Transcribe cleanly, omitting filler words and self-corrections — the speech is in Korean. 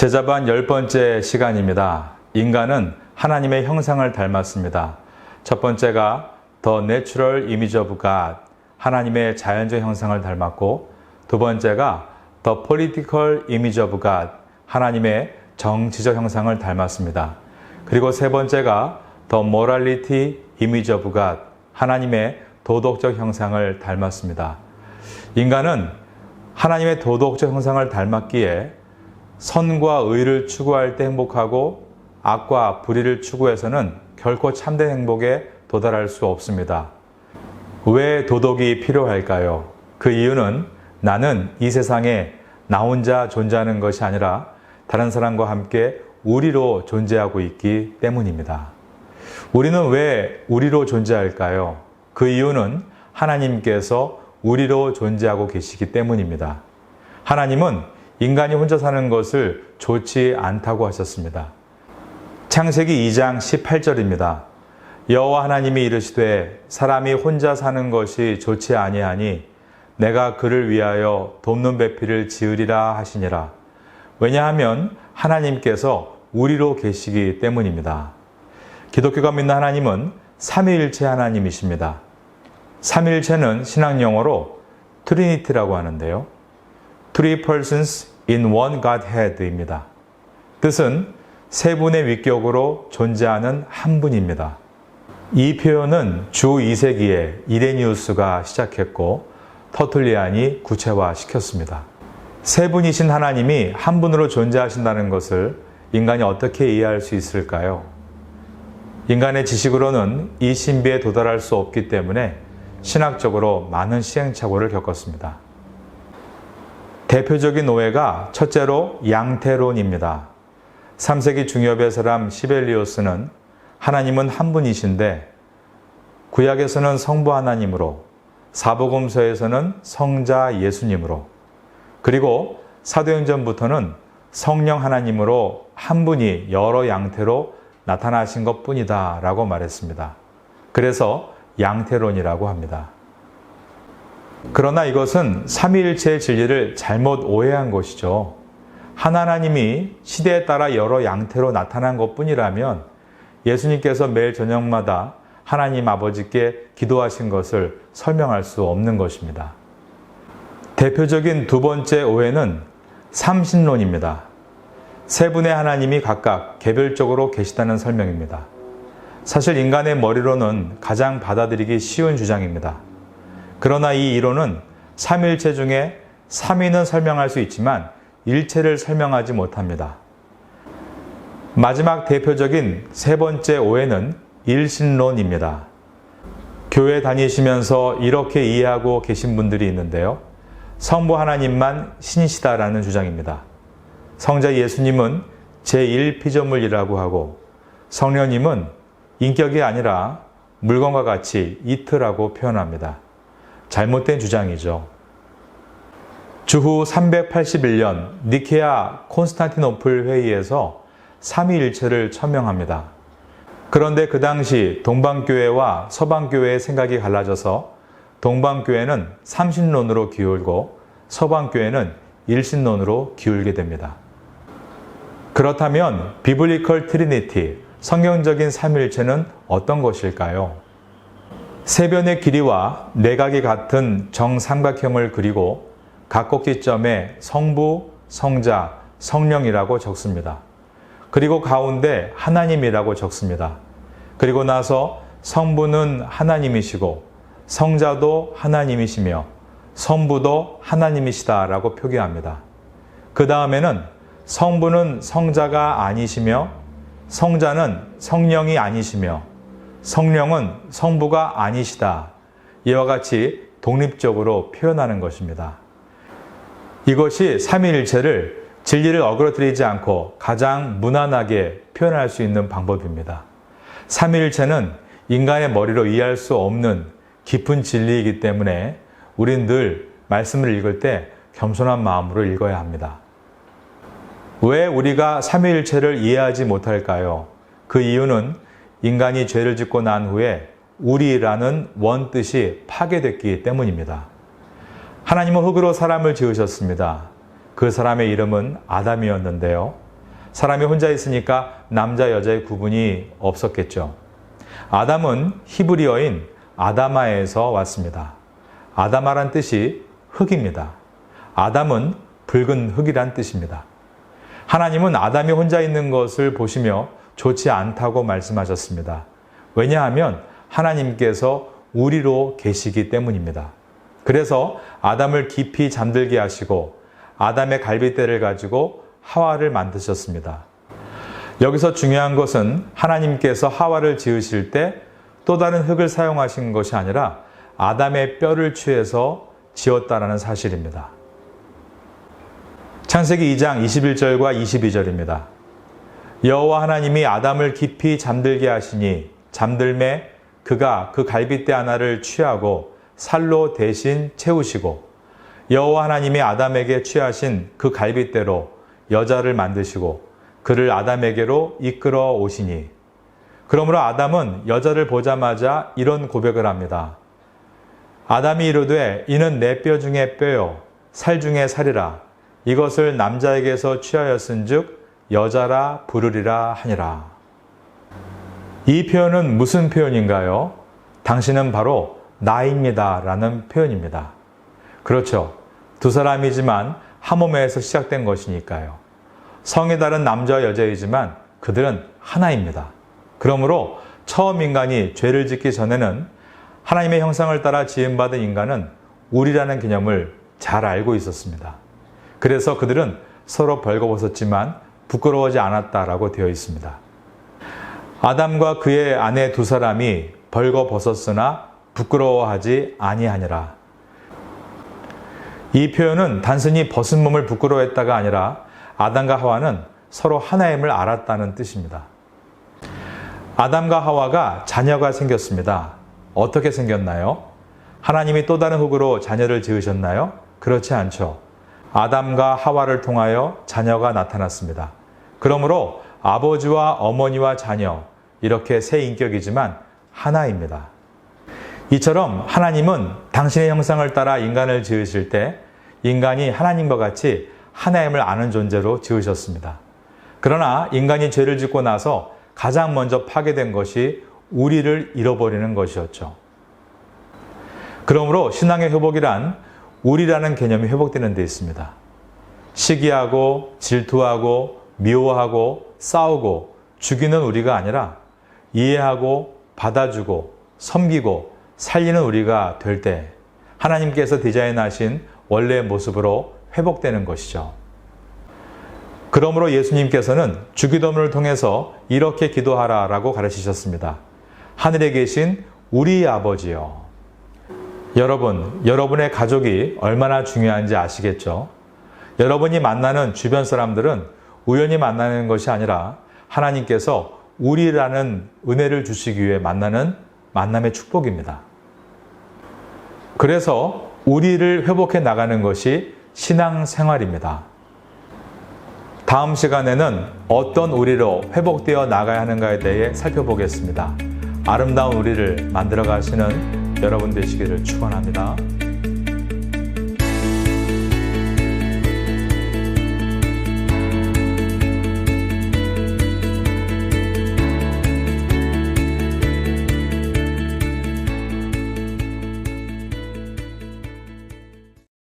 제자반 10번째 시간입니다. 인간은 하나님의 형상을 닮았습니다. 첫 번째가 The Natural Image of God, 하나님의 자연적 형상을 닮았고, 두 번째가 The Political Image of God, 하나님의 정치적 형상을 닮았습니다. 그리고 세 번째가 The Morality Image of God, 하나님의 도덕적 형상을 닮았습니다. 인간은 하나님의 도덕적 형상을 닮았기에 선과 의를 추구할 때 행복하고 악과 불의를 추구해서는 결코 참된 행복에 도달할 수 없습니다. 왜 도덕이 필요할까요? 그 이유는 나는 이 세상에 나 혼자 존재하는 것이 아니라 다른 사람과 함께 우리로 존재하고 있기 때문입니다. 우리는 왜 우리로 존재할까요? 그 이유는 하나님께서 우리로 존재하고 계시기 때문입니다. 하나님은 인간이 혼자 사는 것을 좋지 않다고 하셨습니다. 창세기 2장 18절입니다. 여호와 하나님이 이르시되 사람이 혼자 사는 것이 좋지 아니하니 내가 그를 위하여 돕는 배필을 지으리라 하시니라. 왜냐하면 하나님께서 우리로 계시기 때문입니다. 기독교가 믿는 하나님은 삼위일체 하나님이십니다. 삼위일체는 신학 용어로 트리니티라고 하는데요. Three persons in one Godhead입니다. 뜻은 세 분의 위격으로 존재하는 한 분입니다. 이 표현은 주 2세기에 이레니우스가 시작했고 터툴리안이 구체화시켰습니다. 세 분이신 하나님이 한 분으로 존재하신다는 것을 인간이 어떻게 이해할 수 있을까요? 인간의 지식으로는 이 신비에 도달할 수 없기 때문에 신학적으로 많은 시행착오를 겪었습니다. 대표적인 오해가 첫째로 양태론입니다. 3세기 중엽의 사람 시벨리우스는 하나님은 한 분이신데 구약에서는 성부 하나님으로, 사복음서에서는 성자 예수님으로, 그리고 사도행전부터는 성령 하나님으로 한 분이 여러 양태로 나타나신 것뿐이다 라고 말했습니다. 그래서 양태론이라고 합니다. 그러나 이것은 삼위일체의 진리를 잘못 오해한 것이죠. 하나님이 시대에 따라 여러 양태로 나타난 것뿐이라면 예수님께서 매일 저녁마다 하나님 아버지께 기도하신 것을 설명할 수 없는 것입니다. 대표적인 두 번째 오해는 삼신론입니다. 세 분의 하나님이 각각 개별적으로 계시다는 설명입니다. 사실 인간의 머리로는 가장 받아들이기 쉬운 주장입니다. 그러나 이 이론은 삼위일체 중에 삼위는 설명할 수 있지만 일체를 설명하지 못합니다. 마지막 대표적인 세 번째 오해는 일신론입니다. 교회 다니시면서 이렇게 이해하고 계신 분들이 있는데요. 성부 하나님만 신이시다라는 주장입니다. 성자 예수님은 제1피조물이라고 하고 성령님은 인격이 아니라 물건과 같이 이트라고 표현합니다. 잘못된 주장이죠. 주후 381년 니케아 콘스탄티노플 회의에서 삼위일체를 천명합니다. 그런데 그 당시 동방교회와 서방교회의 생각이 갈라져서 동방교회는 삼신론으로 기울고 서방교회는 일신론으로 기울게 됩니다. 그렇다면 비블리컬 트리니티, 성경적인 삼위일체는 어떤 것일까요? 세 변의 길이와 내각이 같은 정삼각형을 그리고 각 꼭지점에 성부, 성자, 성령이라고 적습니다. 그리고 가운데 하나님이라고 적습니다. 그리고 나서 성부는 하나님이시고 성자도 하나님이시며 성부도 하나님이시다라고 표기합니다. 그 다음에는 성부는 성자가 아니시며 성자는 성령이 아니시며 성령은 성부가 아니시다. 이와 같이 독립적으로 표현하는 것입니다. 이것이 삼위일체를 진리를 어그러뜨리지 않고 가장 무난하게 표현할 수 있는 방법입니다. 삼위일체는 인간의 머리로 이해할 수 없는 깊은 진리이기 때문에 우린 늘 말씀을 읽을 때 겸손한 마음으로 읽어야 합니다. 왜 우리가 삼위일체를 이해하지 못할까요? 그 이유는 인간이 죄를 짓고 난 후에 우리라는 원뜻이 파괴됐기 때문입니다. 하나님은 흙으로 사람을 지으셨습니다. 그 사람의 이름은 아담이었는데요. 사람이 혼자 있으니까 남자 여자의 구분이 없었겠죠. 아담은 히브리어인 아다마에서 왔습니다. 아다마란 뜻이 흙입니다. 아담은 붉은 흙이란 뜻입니다. 하나님은 아담이 혼자 있는 것을 보시며 좋지 않다고 말씀하셨습니다. 왜냐하면 하나님께서 우리로 계시기 때문입니다. 그래서 아담을 깊이 잠들게 하시고 아담의 갈빗대를 가지고 하와를 만드셨습니다. 여기서 중요한 것은 하나님께서 하와를 지으실 때 또 다른 흙을 사용하신 것이 아니라 아담의 뼈를 취해서 지었다라는 사실입니다. 창세기 2장 21절과 22절입니다. 여호와 하나님이 아담을 깊이 잠들게 하시니 잠들매 그가 그 갈빗대 하나를 취하고 살로 대신 채우시고 여호와 하나님이 아담에게 취하신 그 갈빗대로 여자를 만드시고 그를 아담에게로 이끌어 오시니 그러므로 아담은 여자를 보자마자 이런 고백을 합니다. 아담이 이르되 이는 내 뼈 중에 뼈요 살 중에 살이라 이것을 남자에게서 취하였은즉 여자라 부르리라 하니라. 이 표현은 무슨 표현인가요? 당신은 바로 나입니다 라는 표현입니다. 그렇죠. 두 사람이지만 한 몸에서 시작된 것이니까요. 성이 다른 남자와 여자이지만 그들은 하나입니다. 그러므로 처음 인간이 죄를 짓기 전에는 하나님의 형상을 따라 지음받은 인간은 우리라는 개념을 잘 알고 있었습니다. 그래서 그들은 서로 벌거벗었지만 부끄러워하지 않았다라고 되어 있습니다. 아담과 그의 아내 두 사람이 벌거벗었으나 부끄러워하지 아니하니라. 이 표현은 단순히 벗은 몸을 부끄러워했다가 아니라 아담과 하와는 서로 하나임을 알았다는 뜻입니다. 아담과 하와가 자녀가 생겼습니다. 어떻게 생겼나요? 하나님이 또 다른 흙으로 자녀를 지으셨나요? 그렇지 않죠. 아담과 하와를 통하여 자녀가 나타났습니다. 그러므로 아버지와 어머니와 자녀, 이렇게 세 인격이지만 하나입니다. 이처럼 하나님은 당신의 형상을 따라 인간을 지으실 때 인간이 하나님과 같이 하나임을 아는 존재로 지으셨습니다. 그러나 인간이 죄를 짓고 나서 가장 먼저 파괴된 것이 우리를 잃어버리는 것이었죠. 그러므로 신앙의 회복이란 우리라는 개념이 회복되는 데 있습니다. 시기하고 질투하고 미워하고 싸우고 죽이는 우리가 아니라 이해하고 받아주고 섬기고 살리는 우리가 될 때 하나님께서 디자인하신 원래의 모습으로 회복되는 것이죠. 그러므로 예수님께서는 주기도문을 통해서 이렇게 기도하라라고 가르치셨습니다. 하늘에 계신 우리 아버지요. 여러분, 여러분의 가족이 얼마나 중요한지 아시겠죠? 여러분이 만나는 주변 사람들은 우연히 만나는 것이 아니라 하나님께서 우리라는 은혜를 주시기 위해 만나는 만남의 축복입니다. 그래서 우리를 회복해 나가는 것이 신앙생활입니다. 다음 시간에는 어떤 우리로 회복되어 나가야 하는가에 대해 살펴보겠습니다. 아름다운 우리를 만들어 가시는 여러분 되시기를 축원합니다.